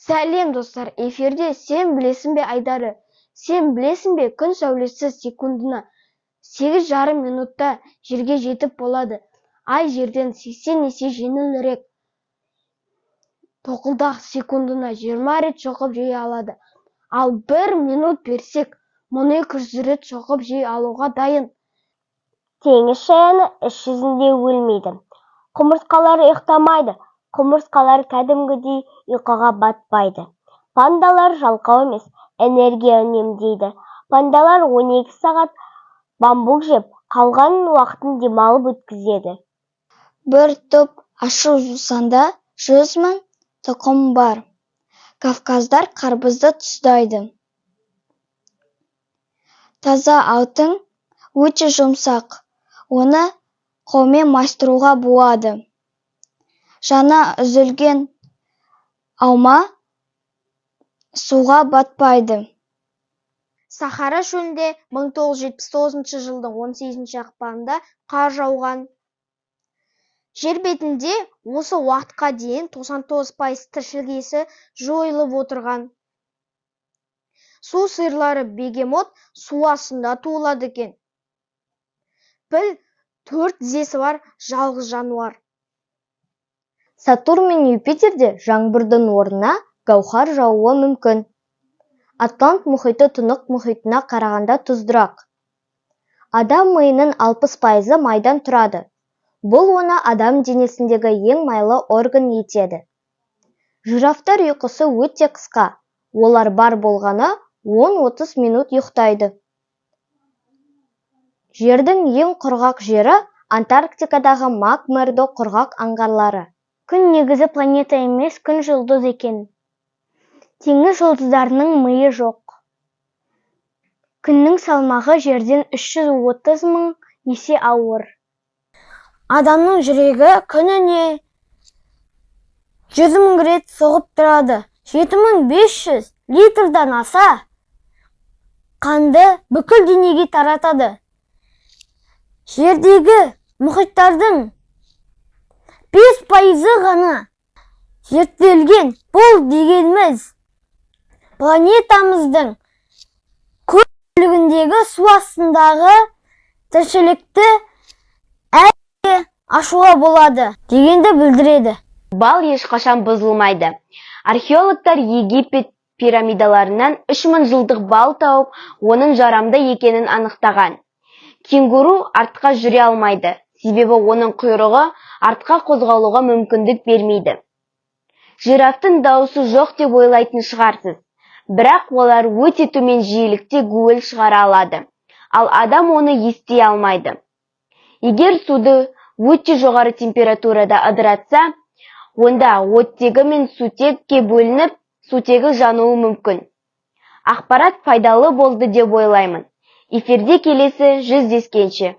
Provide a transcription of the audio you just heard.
Сәлем достар, эфирде сен білесің бе Айдары? Сен білесің бе күн сәулесі секундына 8,5 минутта жерге жетіп болады. Ай жерден 80 есе жеңілірек. Тоқылдақ секундына 20 рет шоқып жей алады. Ал 1 минут берсек, мұны 200 рет шоқып жей алуға дайын. Теңіз шаяны іс жүзінде өлмейді. Құмырсқалар ұйықтамайды. Құмырсқалар кәдімгідей ұйқыға батпайды. Пандалар жалқау емес, энергия үнемдейді. Пандалар 12 сағат бамбук жеп, қалған уақытын демалып өткізеді. Бір топ ашу жусанда 100 мың тұқым бар. Кавказдар қарбызды тұздайды. Таза алтын өте жұмсақ. Оны қолмен майыстыруға болады. Жаңа үзілген алма суға батпайды. Сахара шөлінде 1979 жылдың 18 ақпанында қар жауған. Жер бетінде осы уақытқа дейін 99% тіршілік иесі жойылып отырған. Су сиырлары бегемот су астында туылады екен. Піл 4 тізесі бар жалғыз жануар. Сатурн мен Юпитерде жаңбырдың орнына гауһар жаууы мүмкін. Атлант мұхиты Тынық мұхитына қарағанда тұздырақ. Адам миының 60% майдан тұрады. Бұл оны адам денесіндегі ең майлы орган етеді. Жирафтар ұйқысы өте қысқа. Олар бар болғаны 10-30 минут ұйықтайды. Жердің ең құрғақ жері Антарктикадағы Мак-Мердо құрғақ аңғарлары. Күн негізі планета емес, күн жұлдыз екен. Теңіз жұлдыздарының миы жоқ. Күннің салмағы жерден 330 мың есе ауыр. Адамның жүрегі күніне 100 мың рет соғып тұрады. 7500 литрдан аса қанды бүкіл денеге таратады. Жердегі мұхиттардың 5% ғана зерттелген. Бұл дегеніміз планетамыздың көп бөлігіндегі су астындағы тіршілікті әлі ашуға болады дегенді білдіреді. Бал ешқашан бұзылмайды. Археологтар Египет пирамидаларынан 3000 жылдық бал тауып, оның жарамды екенін анықтаған. Кенгуру артқа жүре алмайды, себебі оның құйрығы артқа қозғалуға мүмкіндік бермейді. Жирафтың дауысы жоқ деп ойлайтын шығарсыз, бірақ олар өте төмен жиілікте гуіл шығара алады, ал адам оны ести алмайды. Егер суды өте жоғары температурада ыдыратса, онда оттегі мен сутекке бөлініп, сутегі жануы мүмкін. Ақпарат пайдалы болды деп ойлаймын. Эфирде келесі жүздескенше.